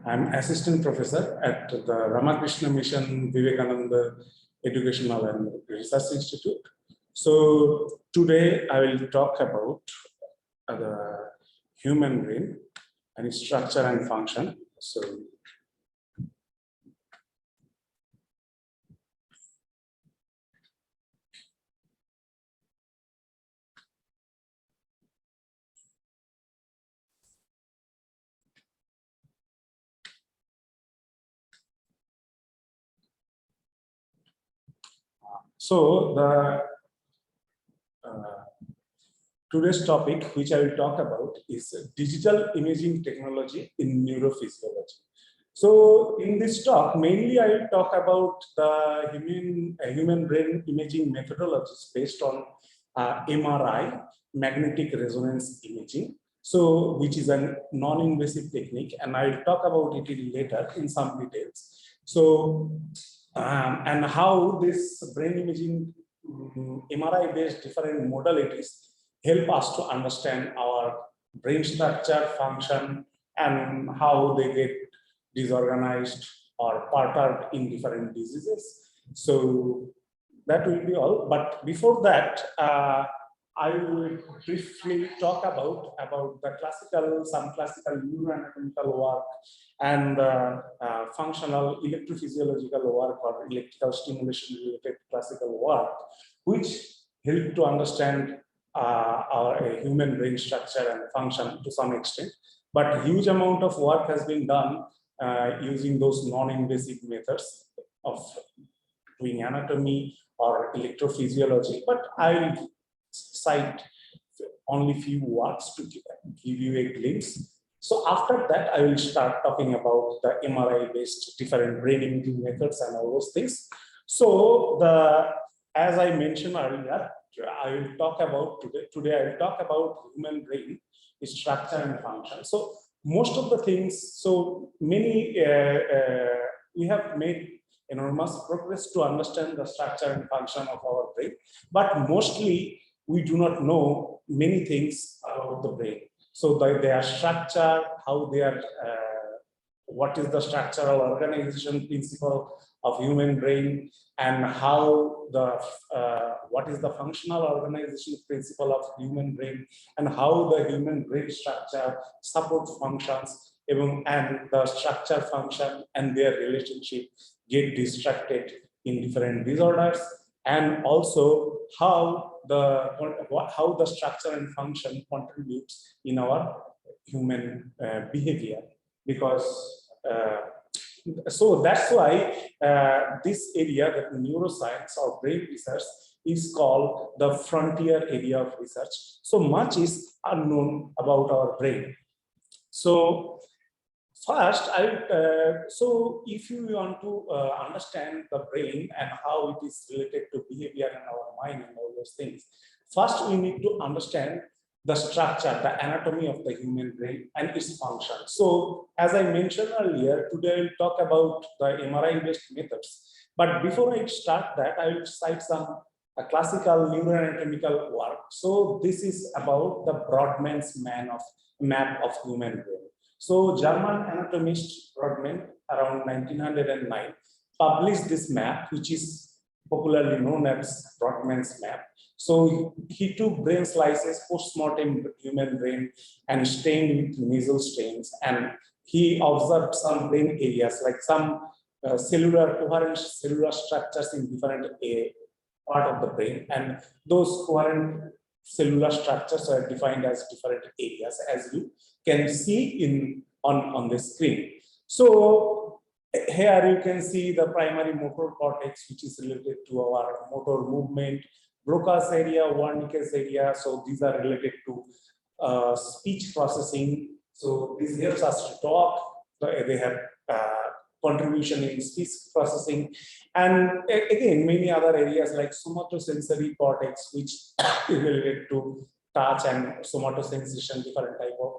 I'm assistant professor at the Ramakrishna Mission Vivekananda Educational and Research Institute. So today I will talk about the human brain and its structure and function. Today's topic, which I will talk about, is digital imaging technology in neurophysiology. So in this talk, mainly I will talk about the human brain imaging methodologies based on MRI, magnetic resonance imaging, so which is a non-invasive technique, and I will talk about it later in some details. So and how this brain imaging MRI-based different modalities help us to understand our brain structure, function, and how they get disorganized or perturbed in different diseases. So that will be all. But before that, I will briefly talk about the some classical neuroanatomical work and functional electrophysiological work or electrical stimulation related classical work, which help to understand our human brain structure and function to some extent. But huge amount of work has been done using those non-invasive methods of doing anatomy or electrophysiology. But I'll cite only few works to give you a glimpse. So after that, I will start talking about the MRI-based different brain imaging methods and all those things. So as I mentioned earlier, I will talk about today I will talk about human brain, its structure and function. So most of the things, so many we have made enormous progress to understand the structure and function of our brain, but mostly we do not know many things about the brain. So their structure, how they are, what is the structural organization principle of human brain, and how what is the functional organization principle of human brain, and how the human brain structure support functions, and the structure function and their relationship get distracted in different disorders, and also how the structure and function contributes in our human behavior. Because so that's why this area, that neuroscience or brain research, is called the frontier area of research. So much is unknown about our brain. So first, so if you want to understand the brain and how it is related to behavior in our mind and all those things, first we need to understand the structure, the anatomy of the human brain and its function. So as I mentioned earlier, today I will talk about the MRI-based methods. But before I start that, I will cite some classical neuroanatomical work. So this is about the Brodmann's map of human brain. So German anatomist Brodmann around 1909 published this map, which is popularly known as Brodmann's map. So he took brain slices, post-mortem human brain, and stained with nasal stains, and he observed some brain areas, like some coherent cellular structures in different part of the brain, and those coherent cellular structures are defined as different areas, as you can see on the screen. So here you can see the primary motor cortex, which is related to our motor movement, Broca's area, Wernicke's area. So these are related to speech processing. So this helps us to talk. They have contribution in speech processing, and again many other areas like somatosensory cortex, which is related to touch and somatosensation, different type of.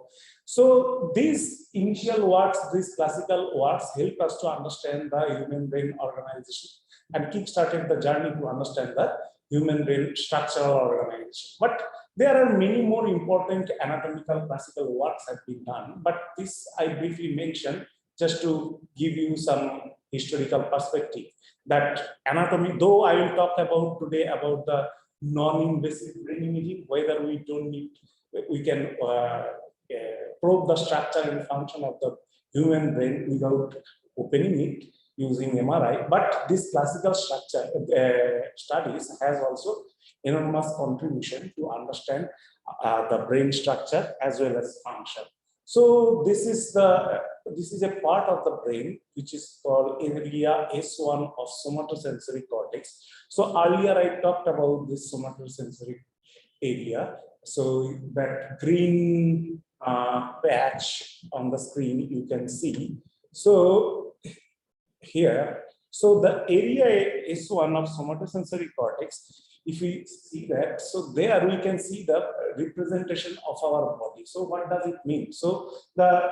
So these initial works, these classical works, help us to understand the human brain organization and kick-started the journey to understand the human brain structural organization. But There are many more important anatomical classical works have been done, but this I briefly mentioned just to give you some historical perspective. That anatomy, though I will talk about today about the non-invasive brain imaging, whether we don't need, we can probe the structure and function of the human brain without opening it using MRI. But this classical structure studies has also enormous contribution to understand the brain structure as well as function. So this is a part of the brain which is called area S1 of somatosensory cortex. So earlier I talked about this somatosensory area. So that green patch on the screen you can see. So here, so the area S1 of somatosensory cortex, if we see that, so there we can see the representation of our body. So what does it mean? So the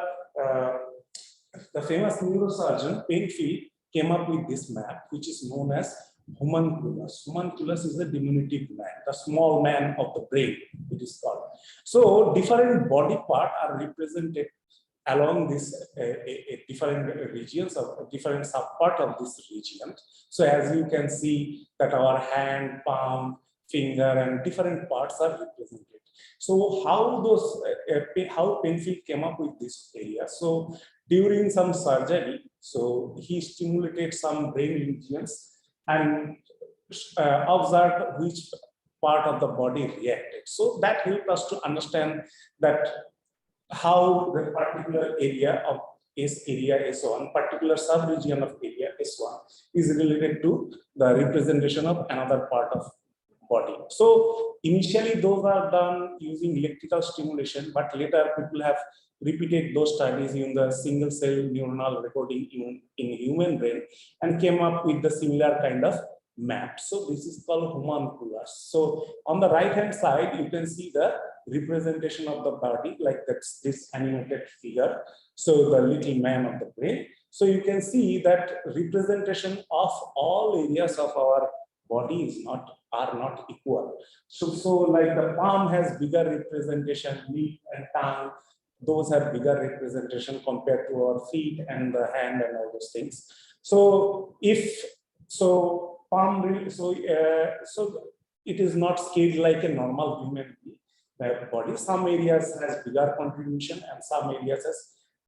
famous neurosurgeon Penfield came up with this map, which is known as homunculus. Homunculus is the diminutive man, the small man of the brain, it is called. So different body parts are represented along this different regions of different subpart of this region. So as you can see that our hand, palm, finger, and different parts are represented. So how how Penfield came up with this area? So during some surgery, so he stimulated some brain regions and observed which part of the body reacted. So that helped us to understand that how the particular area of area S1, particular sub-region of area S1 is related to the representation of another part of body. So initially those are done using electrical stimulation, but later people have repeated those studies in the single cell neuronal recording in human brain and came up with the similar kind of map. So this is called homunculus. So on the right hand side, you can see the representation of the body, like that's this animated figure. So the little man of the brain. So you can see that representation of all areas of our body are not equal. So like the palm has bigger representation, lip and tongue, those have bigger representation compared to our feet and the hand and all those things. So palm, so it is not scaled like a normal human body. Some areas has bigger contribution and some areas has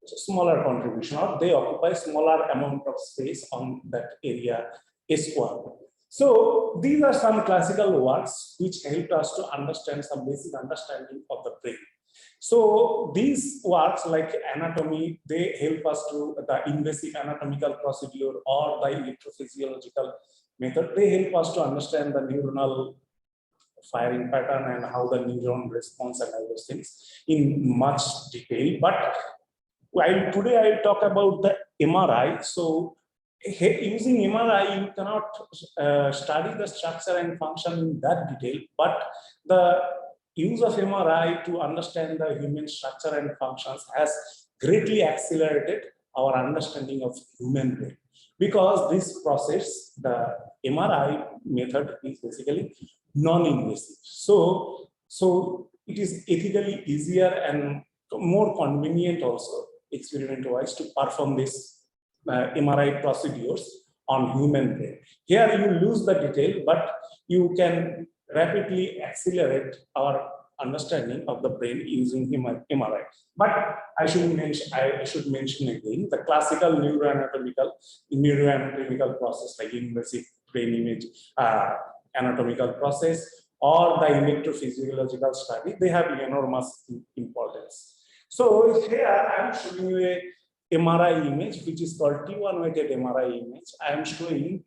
smaller contribution, or they occupy smaller amount of space on that area S1. So these are some classical works which helped us to understand some basic understanding of the brain. So these works like anatomy, they help us to the invasive anatomical procedure or the electrophysiological method. They help us to understand the neuronal firing pattern and how the neuron responds and all those things in much detail. But while today I will talk about the MRI. So using MRI, you cannot study the structure and function in that detail, but the use of MRI to understand the human structure and functions has greatly accelerated our understanding of human brain. Because this process, the MRI method is basically non-invasive. So it is ethically easier and more convenient also, experiment-wise, to perform this MRI procedures on human brain. Here you lose the detail, but you can rapidly accelerate our understanding of the brain using MRI. But I should mention again the classical neuroanatomical process like invasive brain image anatomical process or the electrophysiological study. They have enormous importance. So here I am showing you a MRI image which is called T1 weighted MRI image. I am showing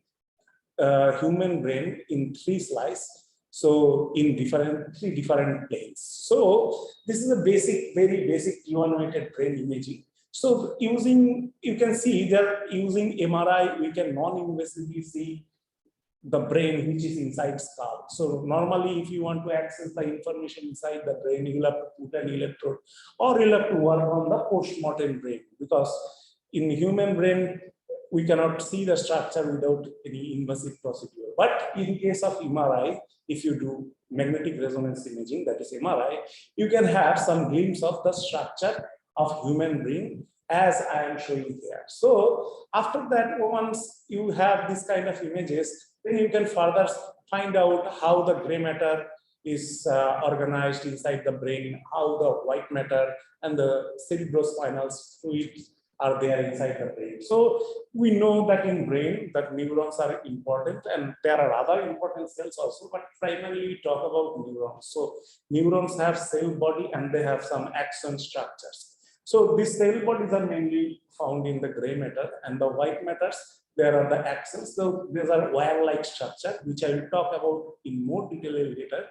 human brain in 3 slices. So in 3 different planes. So this is a very basic T1 weighted brain imaging. So you can see that using MRI, we can non-invasively see the brain which is inside skull. So normally, if you want to access the information inside the brain, you will have to put an electrode or you'll have to work on the post-mortem brain, because in human brain, we cannot see the structure without any invasive procedure. But in case of MRI, if you do magnetic resonance imaging, that is MRI, you can have some glimpse of the structure of human brain as I am showing here. So after that, once you have this kind of images, then you can further find out how the gray matter is organized inside the brain, how the white matter and the cerebrospinal fluids are there inside the brain. So we know that in brain that neurons are important, and there are other important cells also, but primarily we talk about neurons. So neurons have cell body and they have some axon structures. So these cell bodies are mainly found in the gray matter, and the white matters, there are the axons. So these are wire-like structure, which I will talk about in more detail later.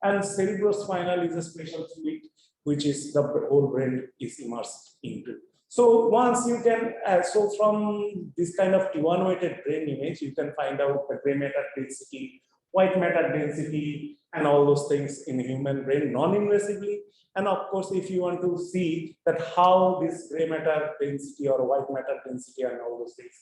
And cerebrospinal is a special fluid which is the whole brain is immersed into. So once you can, so from this kind of T1 weighted brain image, you can find out the gray matter density, white matter density, and all those things in human brain non-invasively. And of course, if you want to see that how this gray matter density or white matter density and all those things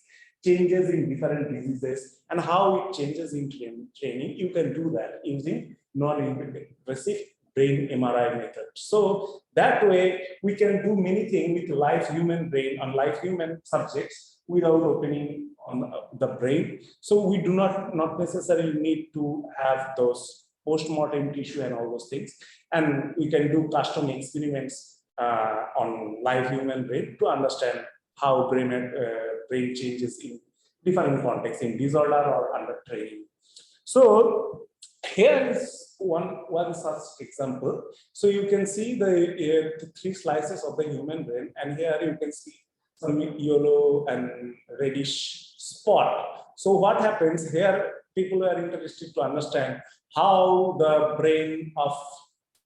changes in different diseases and how it changes in training, you can do that using non-invasive brain MRI method. So that way we can do many things with live human brain on live human subjects without opening on the brain. So we do not necessarily need to have those post-mortem tissue and all those things. And we can do custom experiments on live human brain to understand how brain changes in different contexts, in disorder or under training. So here is one such example. So you can see the 3 slices of the human brain, and here you can see some yellow and reddish spot. So what happens here, people are interested to understand how the brain of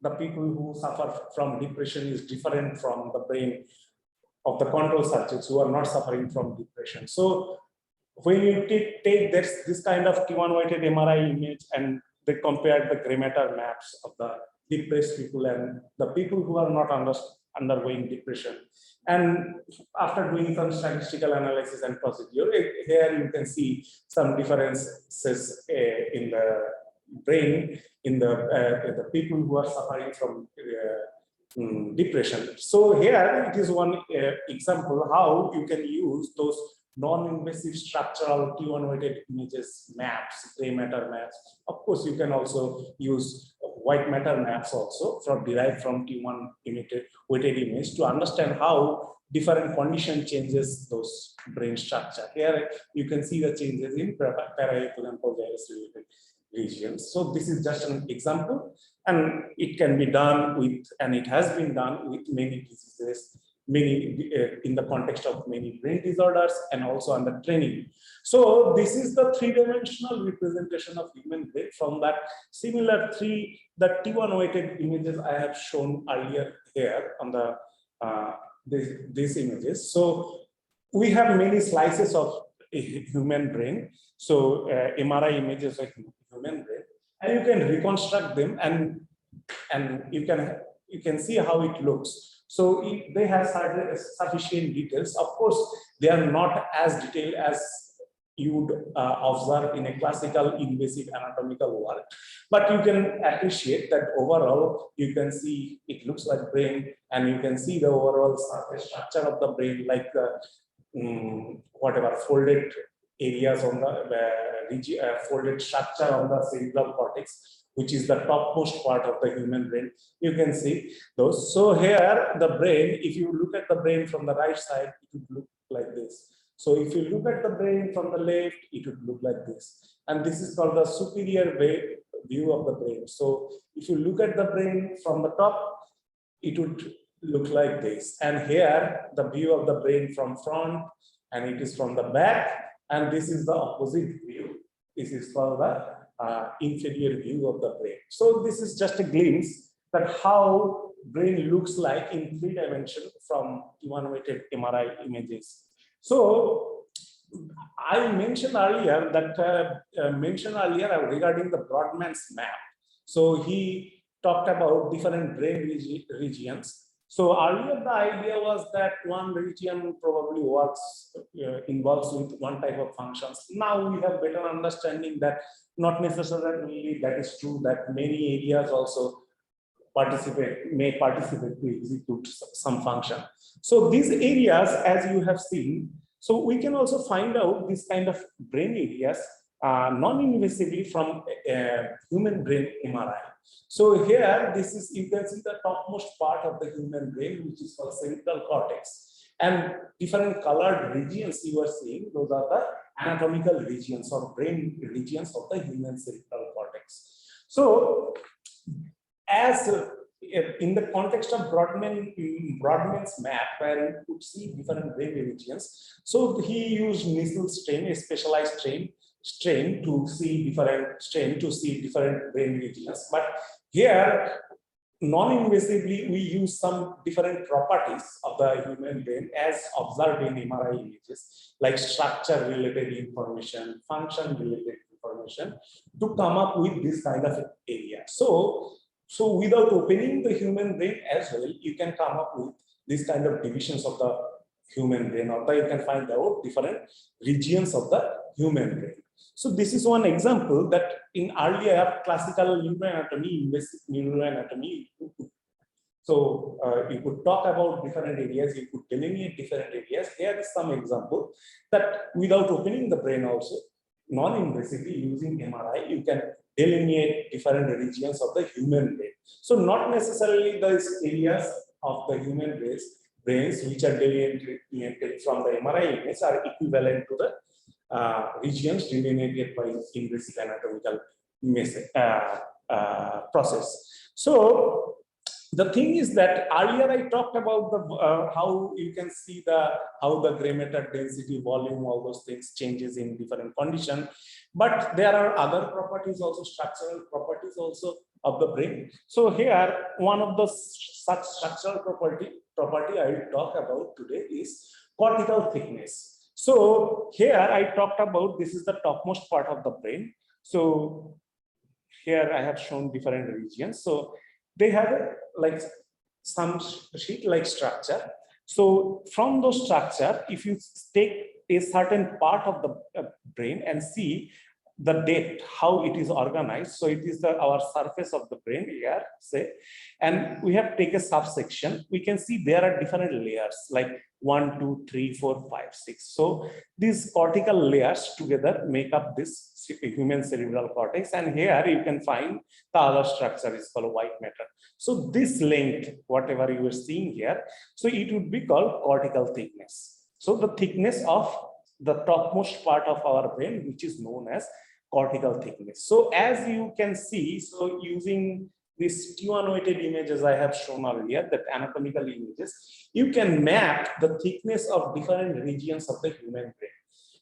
the people who suffer from depression is different from the brain of the control subjects who are not suffering from depression. So when you take this kind of T1 weighted MRI image and they compare the gray matter maps of the depressed people and the people who are not undergoing depression. And after doing some statistical analysis and procedure, here you can see some differences in the brain in the people who are suffering from depression. So here it is one example how you can use those non-invasive structural T1 weighted images maps, gray matter maps. Of course, you can also use white matter maps also derived from T1 weighted image to understand how different condition changes those brain structure. Here you can see the changes in parietal and gyrus related regions. So this is just an example, and it can be done with, and it has been done with many diseases, many in the context of many brain disorders and also under training. So this is the 3-dimensional representation of human brain from that similar the T1 weighted images I have shown earlier here on the these images. So we have many slices of a human brain. So MRI images of human brain, and you can reconstruct them, and you can see how it looks. So they have sufficient details. Of course, they are not as detailed as you would observe in a classical invasive anatomical work, but you can appreciate that overall you can see it looks like brain, and you can see the overall surface structure of the brain, like whatever folded areas on the folded structure on the cerebral cortex, which is the topmost part of the human brain. You can see those. So here the brain, if you look at the brain from the right side, it would look like this. So if you look at the brain from the left, it would look like this. And this is called the superior view of the brain. So if you look at the brain from the top, it would look like this. And here the view of the brain from front, and it is from the back. And this is the opposite view. This is called the inferior view of the brain. So this is just a glimpse that how brain looks like in 3 dimensions from T1 weighted MRI images. So I mentioned earlier regarding the Brodmann's map. So he talked about different brain regions So earlier the idea was that one region probably involves with one type of functions. Now we have better understanding that not necessarily that is true, that many areas also may participate to execute some function. So these areas, as you have seen, so we can also find out this kind of brain areas non-invasively from human brain MRI. So here, you can see the topmost part of the human brain, which is called cerebral cortex. And different colored regions you are seeing, those are the anatomical regions or brain regions of the human cerebral cortex. So, as in the context of Brodmann's map, where you could see different brain regions, so he used Nissl strain, a specialized strain to see different brain regions. But here, non-invasively, we use some different properties of the human brain as observed in MRI images, like structure-related information, function-related information, to come up with this kind of area. So without opening the human brain as well, you can come up with this kind of divisions of the human brain, or you can find out different regions of the human brain. So this is one example that in earlier classical neuroanatomy, invasive neuroanatomy, so you could talk about different areas, you could delineate different areas. Here is some example that without opening the brain also, non-invasively using MRI, you can delineate different regions of the human brain. So not necessarily those areas of the human brains which are delineated from the MRI image are equivalent to the regions delineated by invasive anatomical process. So the thing is that earlier I talked about the how you can see how the gray matter density, volume, all those things changes in different conditions. But there are other properties also, structural properties also of the brain. So here, one of the such structural property I will talk about today is cortical thickness. So here I talked about, this is the topmost part of the brain. So here I have shown different regions. So they have like some sheet-like structure. So from those structure, if you take a certain part of the brain and see the depth, how it is organized. So it is our surface of the brain here, say, and we have taken a subsection. We can see there are different layers like 1, 2, 3, 4, 5, 6. So these cortical layers together make up this human cerebral cortex. And here you can find the other structure is called white matter. So this length, whatever you are seeing here, so it would be called cortical thickness. So the thickness of the topmost part of our brain, which is known as cortical thickness. So as you can see, so using these T1-weighted images I have shown earlier, that anatomical images, you can map the thickness of different regions of the human brain.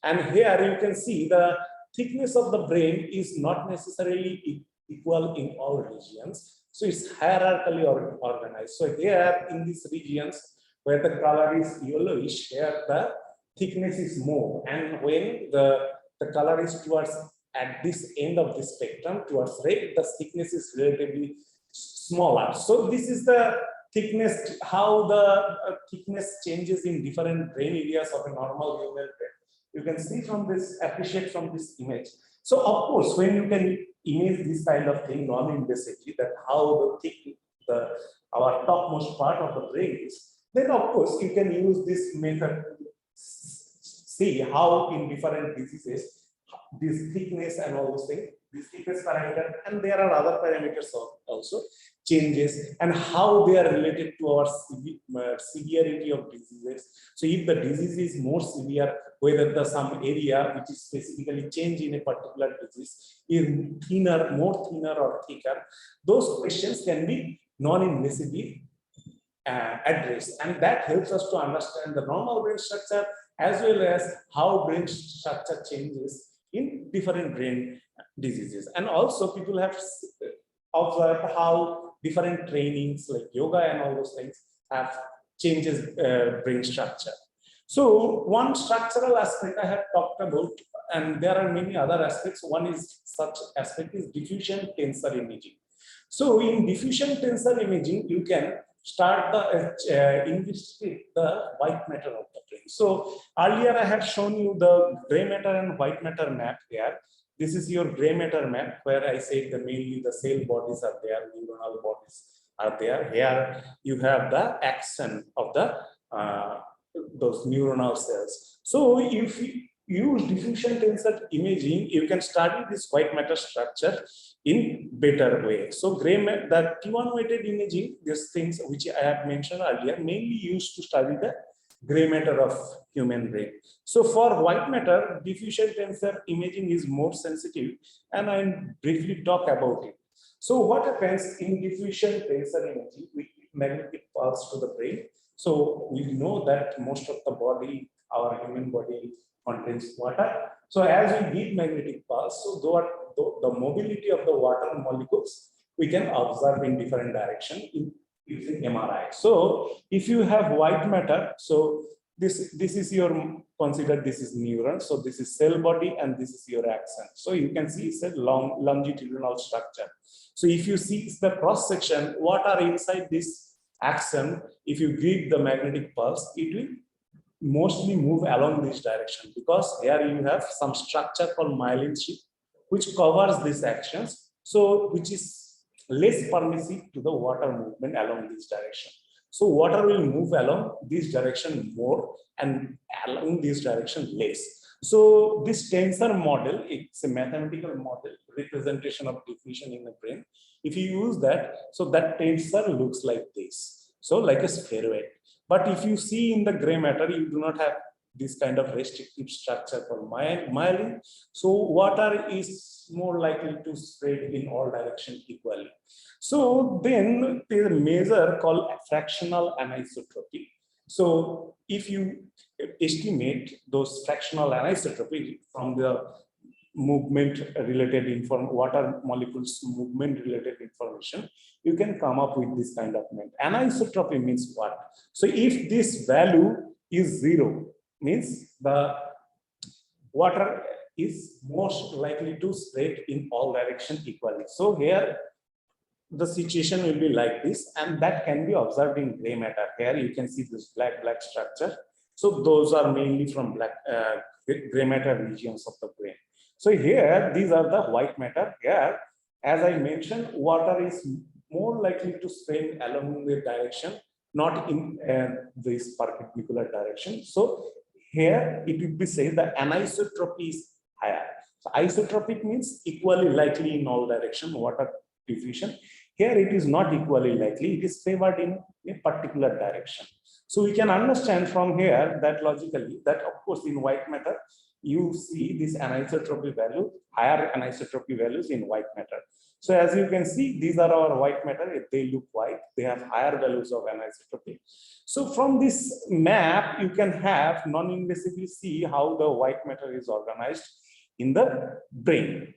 And here you can see the thickness of the brain is not necessarily equal in all regions. So it's hierarchically organized. So here in these regions where the color is yellowish, here the thickness is more. And when the color is towards at this end of the spectrum towards red, the thickness is relatively smaller. So this is the thickness, how the thickness changes in different brain areas of a normal human brain. You can see from this, appreciate from this image. So of course, when you can image this kind of thing non-invasively, that how the thick our topmost part of the brain is, then of course you can use this method to see how in different diseases this thickness and all those things, this thickness parameter, and there are other parameters also changes, and how they are related to our severity of diseases. So if the disease is more severe, whether some area which is specifically changed in a particular disease is more thinner or thicker, those questions can be non-invasively addressed, and that helps us to understand the normal brain structure as well as how brain structure changes in different brain diseases. And also people have observed how different trainings like yoga and all those things have changes brain structure. So one structural aspect I have talked about, and there are many other aspects. One is such aspect is diffusion tensor imaging. So in diffusion tensor imaging, you can start the investigate the white matter of the brain. So earlier I have shown you the gray matter and white matter map here. This is your gray matter map where I say that mainly the cell bodies are there, neuronal bodies are there. Here you have the action of the those neuronal cells. So if you use diffusion tensor imaging, you can study this white matter structure in better way. So the T1 weighted imaging, these things which I have mentioned earlier, mainly used to study the gray matter of human brain. So for white matter, diffusion tensor imaging is more sensitive, and I'll briefly talk about it. So what happens in diffusion tensor imaging, we give magnetic pulse to the brain. So we know that most of the body, our human body, contains water. So as we give magnetic pulse, so the mobility of the water molecules we can observe in different direction using MRI. So if you have white matter, so this is your, consider this is neuron, so this is cell body and this is your axon. So you can see it's a longitudinal structure. So if you see the cross section, what are inside this axon, if you give the magnetic pulse, it will mostly move along this direction, because here you have some structure called myelin sheath which covers these actions, so which is less permissive to the water movement along this direction. So water will move along this direction more and along this direction less. So this tensor model, it's a mathematical model representation of diffusion in the brain. If you use that, so that tensor looks like this, so like a spheroid. But if you see in the gray matter, you do not have this kind of restrictive structure called myelin. So water is more likely to spread in all directions equally. So then there is a measure called fractional anisotropy. So if you estimate those fractional anisotropy from the movement related water molecules movement related information, you can come up with this kind of measure. Anisotropy means what? So if this value is 0, means the water is most likely to spread in all directions equally. So here the situation will be like this, and that can be observed in gray matter. Here you can see this black structure. So those are mainly from gray matter regions of the brain. So here these are the white matter. Here, as I mentioned, water is more likely to spread along the direction, not in this perpendicular direction. So here it would be said that anisotropy is higher. So isotropic means equally likely in all direction water diffusion. Here it is not equally likely, it is favored in a particular direction. So we can understand from here that logically that of course in white matter you see this anisotropy value, higher anisotropy values in white matter. So as you can see, these are our white matter. If they look white, they have higher values of anisotropy. So from this map, you can have non-invasively see how the white matter is organized in the brain.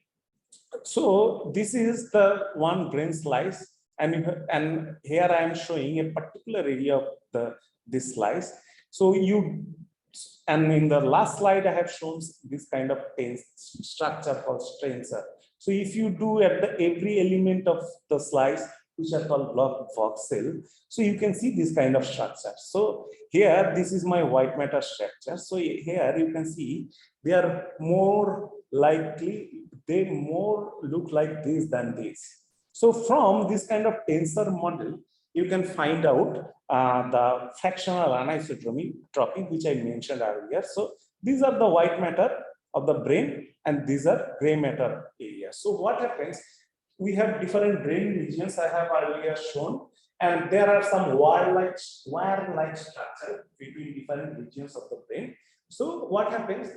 So this is the one brain slice, and here I am showing a particular area of this slice. So and in the last slide, I have shown this kind of structure called tensor. So if you do at every element of the slice, which are called block voxel, so you can see this kind of structure. So here, this is my white matter structure. So here you can see they are more likely, they more look like this than this. So from this kind of tensor model, you can find out the fractional anisotropy, which I mentioned earlier. So these are the white matter of the brain, and these are gray matter areas. So what happens? We have different brain regions I have earlier shown, and there are some wire-like structure between different regions of the brain. So what happens?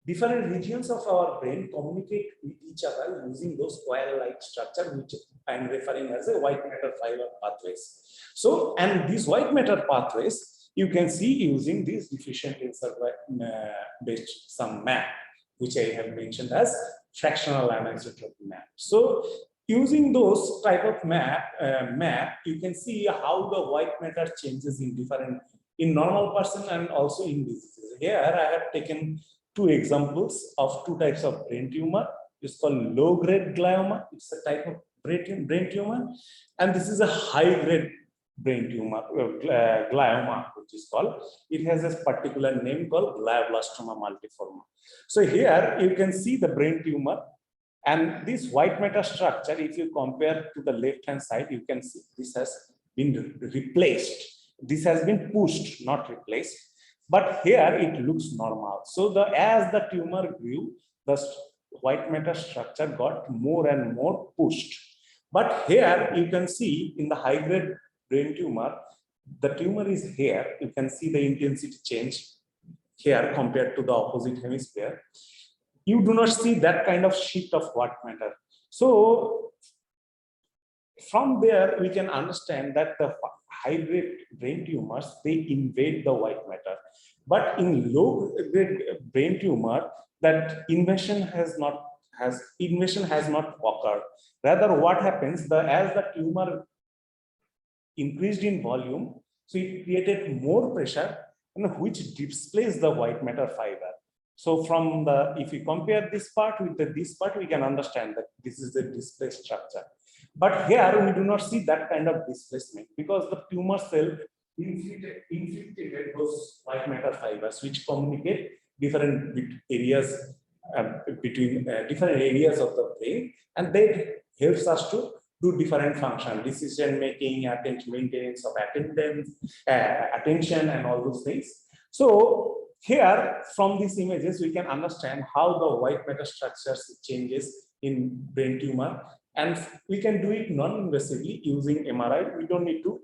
Different regions of our brain communicate with each other using those wire-like structure, which I'm referring as a white matter fiber pathways. So, and these white matter pathways, you can see using this diffusion tensor based some map, which I have mentioned as fractional anisotropy map. So, using those type of map, you can see how the white matter changes in normal person and also in diseases. Here, I have taken two examples of two types of brain tumor. It's called low-grade glioma. It's a type of brain tumor, and this is a high-grade brain tumor, glioma, which is called. It has a particular name called glioblastoma multiforme. So here you can see the brain tumor, and this white matter structure, if you compare to the left hand side, you can see this has been replaced. This has been pushed, not replaced. But here it looks normal. So as the tumor grew, the white matter structure got more and more pushed. But here you can see in the high grade brain tumor, the tumor is here. You can see the intensity change here compared to the opposite hemisphere. You do not see that kind of shift of white matter. So from there, we can understand that the high-grade brain tumors, they invade the white matter. But in low-grade brain tumor, that invasion has not occurred. Rather, what happens, as the tumor increased in volume, so it created more pressure, which displays the white matter fiber. So from if we compare this part with this part, we can understand that this is the displaced structure. But here we do not see that kind of displacement, because the tumor cell infiltrated those white matter fibers, which communicate different areas between different areas of the brain, and that helps us to do different function, decision making, maintenance of attention, and all those things. So here, from these images, we can understand how the white matter structures changes in brain tumor, and we can do it non-invasively using MRI. We don't need to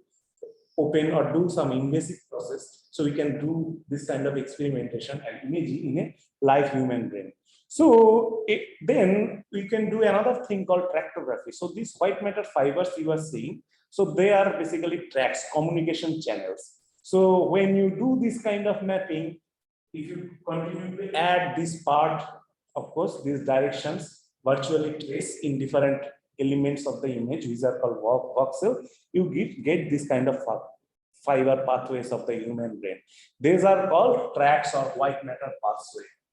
open or do some invasive process. So we can do this kind of experimentation and imaging in a live human brain. So then we can do another thing called tractography. So these white matter fibers you are seeing, so they are basically tracks, communication channels. So when you do this kind of mapping, if you continue to add this part, of course, these directions virtually trace in different elements of the image, which are called voxel, you get this kind of fiber pathways of the human brain. These are called tracks or white matter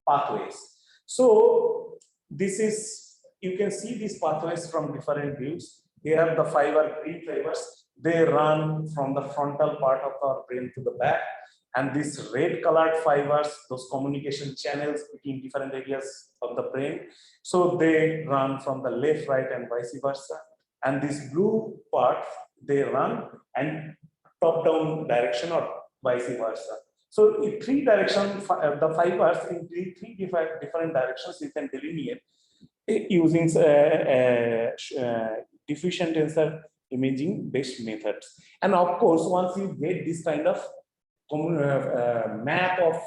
pathways. So this is, you can see these pathways from different views. Here are the green fibers. They run from the frontal part of our brain to the back. And these red colored fibers, those communication channels between different areas of the brain, so they run from the left, right, and vice versa. And this blue part, they run and top-down direction or vice versa. So in three directions, the fibers in three different directions, you can delineate using diffusion tensor imaging based methods. And of course, once you get this kind of map of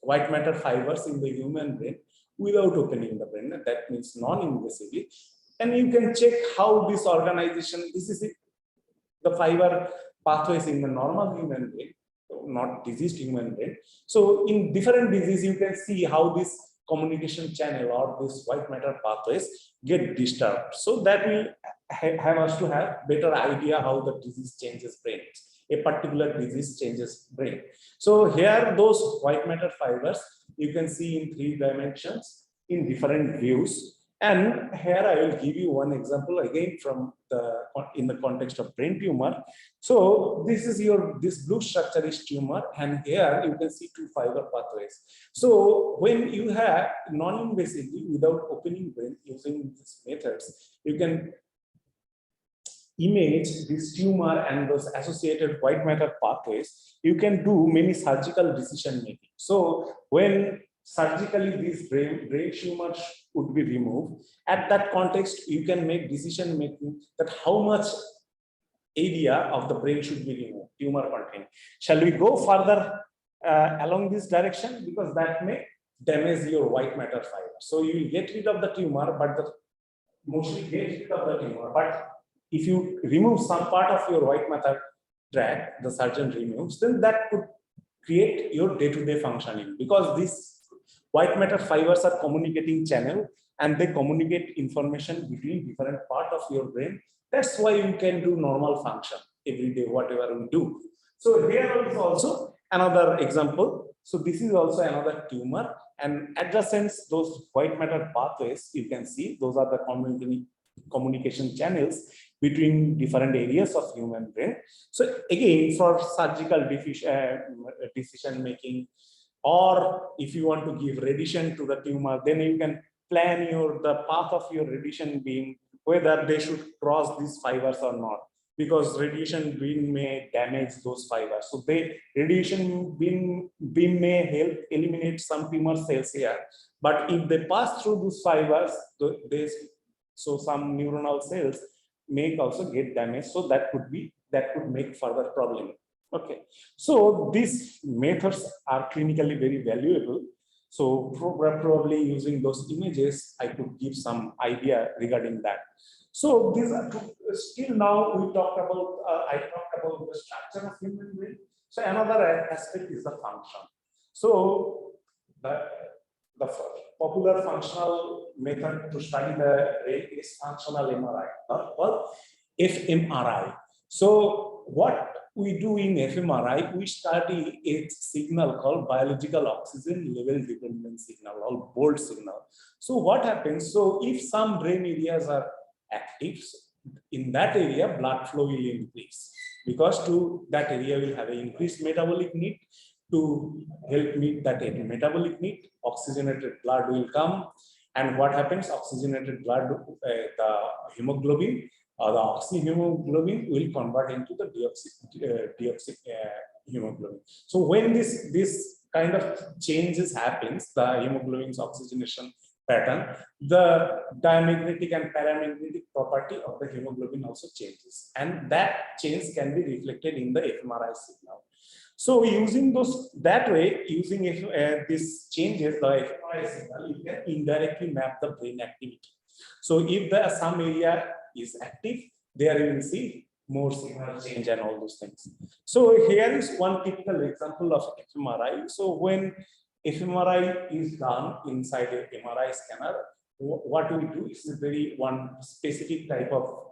white matter fibers in the human brain without opening the brain, that means non-invasively, and you can check how this organization, this is it, the fiber pathways in the normal human brain, not diseased human brain. So in different diseases, you can see how this communication channel or this white matter pathways get disturbed. So that will have us to have better idea how the disease changes brain. A particular disease changes brain. So here, those white matter fibers you can see in 3 dimensions in different views. And here I will give you one example again from in the context of brain tumor. So this is this blue structure is tumor, and here you can see 2 fiber pathways. So when you have non-invasively without opening brain using these methods, you can image this tumor and those associated white matter pathways. You can do many surgical decision making. So when surgically these brain tumors would be removed, at that context, you can make decision making that how much area of the brain should be removed, tumor content. Shall we go further along this direction? Because that may damage your white matter fiber. So you will get rid of the tumor, but mostly get rid of the tumor. But if you remove some part of your white matter tract, the surgeon removes, then that could create your day-to-day functioning, because these white matter fibers are communicating channel and they communicate information between different parts of your brain. That's why you can do normal function every day, whatever we do. So here is also another example. So this is also another tumor, and adjacent those white matter pathways, you can see those are the communication channels between different areas of human brain. So again, for surgical decision making, or if you want to give radiation to the tumor, then you can plan the path of your radiation beam, whether they should cross these fibers or not, because radiation beam may damage those fibers. So radiation beam may help eliminate some tumor cells here, but if they pass through those fibers, so some neuronal cells may also get damaged. So that could make further problem. Okay, so these methods are clinically very valuable. So probably using those images, I could give some idea regarding that. So these are still now we talk about. I talked about the structure of human brain. So another aspect is the function. So the popular functional method to study the brain is functional MRI, or fMRI. So what we do in fMRI, we study a signal called biological oxygen level dependent signal, or BOLD signal. So what happens? So if some brain areas are active, in that area blood flow will increase, because to that area will have an increased metabolic need. To help meet that metabolic need, oxygenated blood will come, and what happens? Oxygenated blood, the hemoglobin or the oxyhemoglobin will convert into the deoxy hemoglobin. So when this kind of changes happens, the hemoglobin's oxygenation pattern, the diamagnetic and paramagnetic property of the hemoglobin also changes, and that change can be reflected in the fMRI signal. So using that way, using these changes, the fMRI signal, you can indirectly map the brain activity. So if some area is active, there you will see more signal change and all those things. So here is one typical example of fMRI. So when fMRI is done inside a MRI scanner, what we do is one specific type of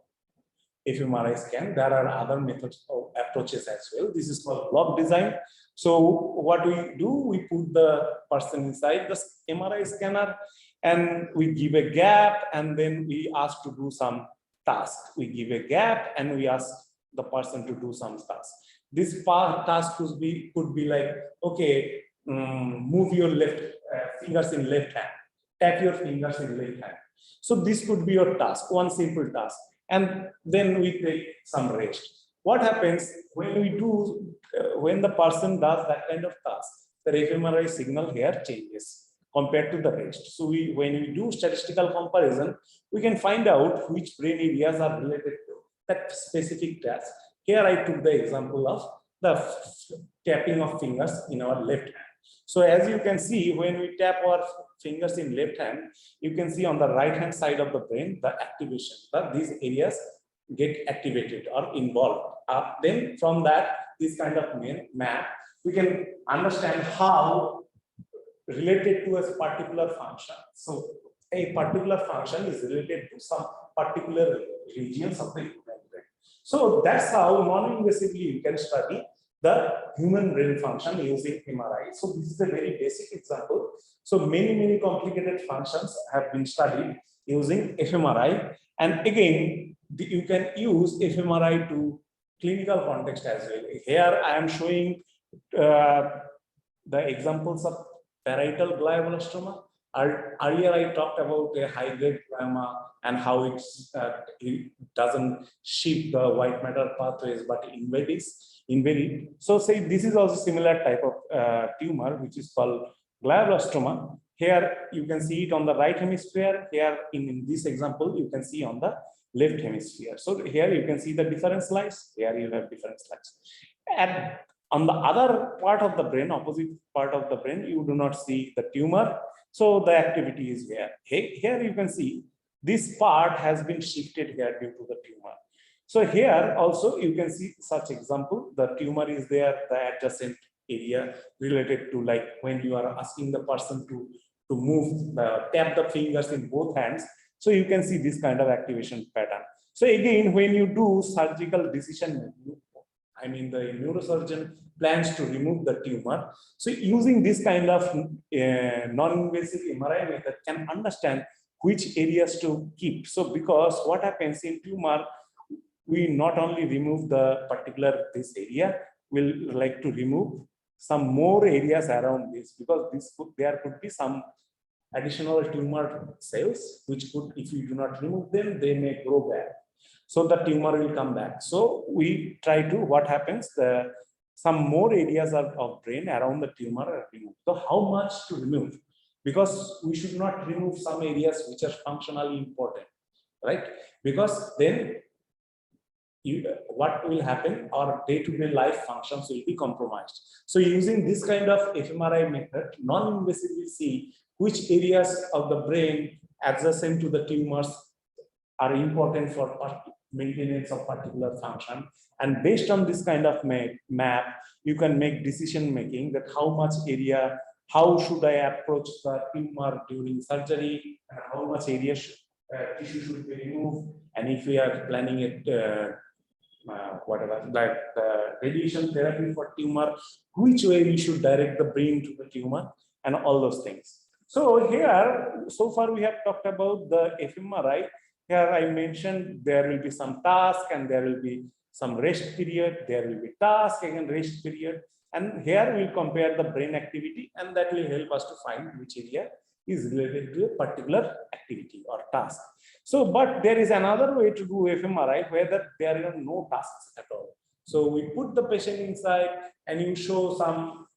fMRI scan. There are other methods or approaches as well. This is called block design. So what we do, we put the person inside the MRI scanner, and we give a gap, and then we ask to do some task. We give a gap, and we ask the person to do some task. This task could be like, okay, move your fingers in left hand, tap your fingers in left hand. So this could be your task, one simple task. And then we take some rest. What happens when when the person does that kind of task? The fMRI signal here changes compared to the rest. So when we do statistical comparison, we can find out which brain areas are related to that specific task. Here I took the example of the tapping of fingers in our left hand. So as you can see, when we tap our fingers in left hand, you can see on the right hand side of the brain, the activation, these areas get activated or involved. Then from that, this kind of map, we can understand how related to a particular function. So a particular function is related to some particular regions of the human brain. So that's how non-invasively you can study the human brain function using MRI. So this is a very basic example. So many complicated functions have been studied using fMRI. And again, you can use fMRI to clinical context as well. Here I am showing the examples of Parietal Glioblastoma. Earlier I talked about a high-grade glioma and how it doesn't shift the white matter pathways but invades. So say this is also similar type of tumor, which is called glioblastoma. Here you can see it on the right hemisphere. Here in this example, you can see on the left hemisphere. So here you can see the different slides. Here you have different slides. And on the other part of the brain, opposite part of the brain, you do not see the tumor. So the activity is here. Here you can see this part has been shifted here due to the tumor. So here also you can see such example. The tumor is there, the adjacent area related to, like when you are asking the person to move, tap the fingers in both hands. So you can see this kind of activation pattern. So again, when you do surgical decision, I mean the neurosurgeon plans to remove the tumor. So using this kind of non-invasive MRI method can understand which areas to keep. So because what happens in tumor, we not only remove the particular this area, we'll like to remove some more areas around this, because there could be some additional tumor cells which could, if you do not remove them, they may grow back. So the tumor will come back. So we try to, what happens, some more areas of brain around the tumor are removed. So how much to remove? Because we should not remove some areas which are functionally important, right? Because then what will happen, our day-to-day life functions will be compromised. So using this kind of fMRI method, non-invasive will see which areas of the brain adjacent to the tumors are important for maintenance of particular function. And based on this kind of map, you can make decision making that how much area, how should I approach the tumor during surgery, and how much area tissue should be removed. And if we are planning it, whatever, like radiation therapy for tumor, which way we should direct the brain to the tumor, and all those things. So here, so far we have talked about the fMRI. Here I mentioned there will be some task and there will be some rest period, there will be task and rest period. And here we'll compare the brain activity, and that will help us to find which area is related to a particular activity or task. So, but there is another way to do fMRI where there are no tasks at all. So we put the patient inside and you show some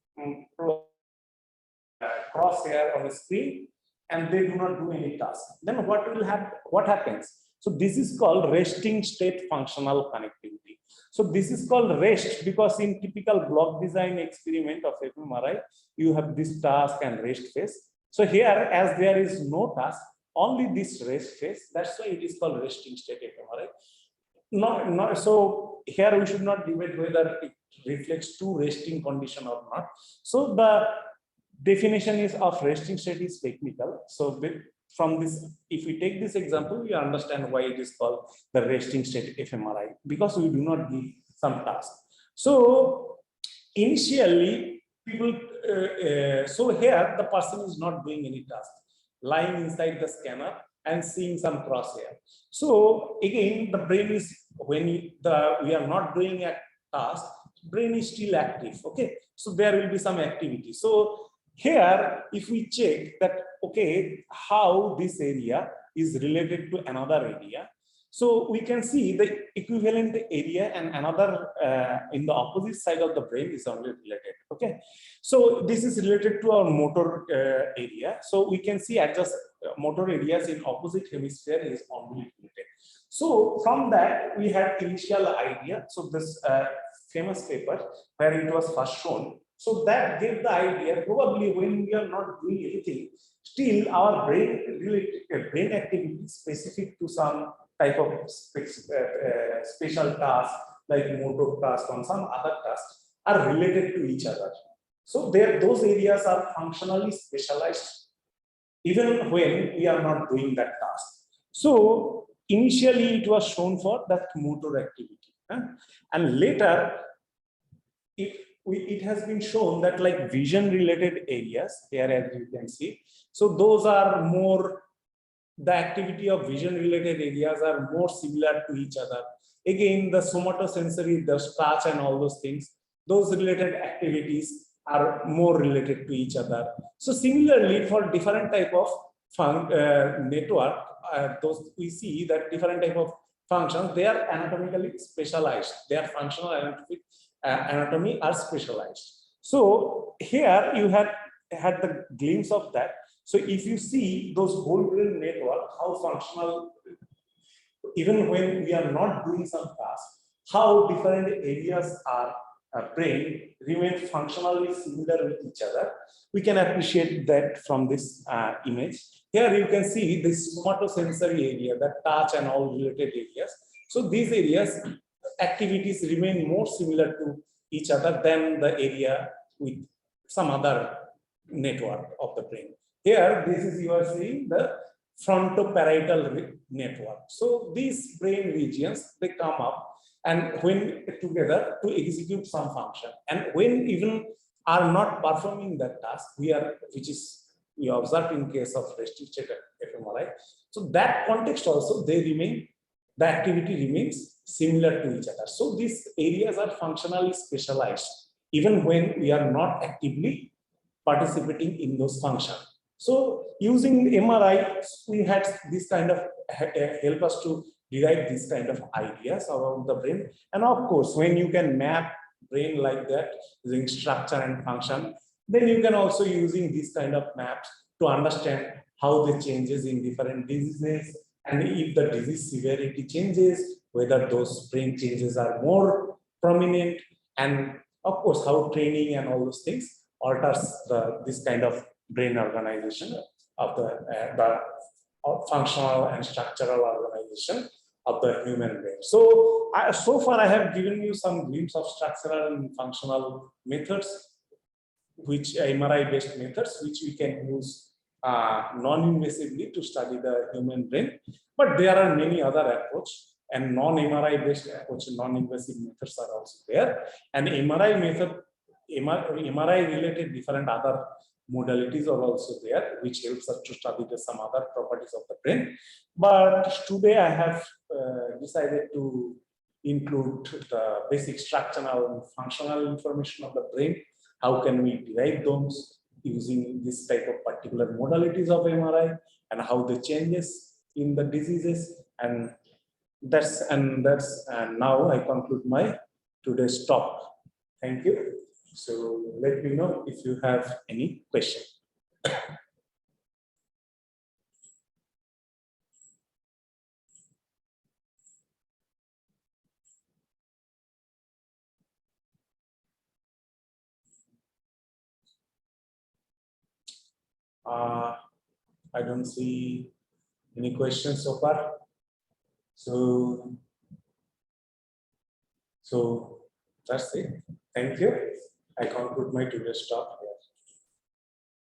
crosshair on the screen, and they do not do any task. Then what will happen? What happens? So this is called resting state functional connectivity. So this is called rest because in typical block design experiment of fMRI, you have this task and rest phase. So here, as there is no task, only this rest phase, that's why it is called resting state fMRI. So here we should not debate whether it reflects to resting condition or not. So the definition is of resting state is technical. So from this, if we take this example, we understand why it is called the resting state fMRI, because we do not give some task. So initially, people, so here the person is not doing any task, lying inside the scanner and seeing some crosshair. So again, the brain is, when we are not doing a task, brain is still active. Okay, so there will be some activity. So here, if we check that, okay, how this area is related to another area, so we can see the equivalent area and another in the opposite side of the brain is only related. Okay, so this is related to our motor area. So we can see adjust motor areas in opposite hemisphere is only related. So from that we had initial idea. So this famous paper where it was first shown. So that gave the idea, probably when we are not doing anything, still our brain activity specific to some type of special task like motor task or some other tasks are related to each other. So those areas are functionally specialized even when we are not doing that task. So initially it was shown for that motor activity, and later it has been shown that like vision related areas here, as you can see, so those are more, the activity of vision related areas are more similar to each other. Again, the somatosensory, the touch and all those things, those related activities are more related to each other. So similarly, for different type of network, those we see that different type of functions, they are anatomically specialized. Their functional anatomy are specialized. So here you had the glimpse of that. So if you see those whole brain network, how functional, even when we are not doing some task, how different areas are brain remain functionally similar with each other. We can appreciate that from this image. Here you can see this somatosensory area, the touch and all related areas. So these areas, activities remain more similar to each other than the area with some other network of the brain. Here, this is, you are seeing the frontoparietal network. So these brain regions, they come up and when together to execute some function. And when even are not performing that task, which is we observe in case of restricted fMRI. So that context also, they remain, the activity remains similar to each other. So these areas are functionally specialized, even when we are not actively participating in those functions. So using MRI, we had this kind of help us to derive these kind of ideas about the brain. And of course, when you can map brain like that using structure and function, then you can also using these kind of maps to understand how they changes in different diseases, and if the disease severity changes, whether those brain changes are more prominent, and of course how training and all those things alters this kind of brain organization of the functional and structural organization of the human brain. So, so far I have given you some glimpse of structural and functional methods, which MRI-based methods, which we can use non-invasively to study the human brain. But there are many other approaches, and non-MRI-based approach, non-invasive methods are also there. And MRI method, MRI-related different other modalities are also there, which helps us to study some other properties of the brain. But today I have decided to include the basic structural and functional information of the brain. How can we derive those using this type of particular modalities of MRI, and how they changes in the diseases. And now I conclude my today's talk. Thank you. So let me know if you have any question. I don't see any questions so far. So that's it. Thank you. I conclude my today's talk.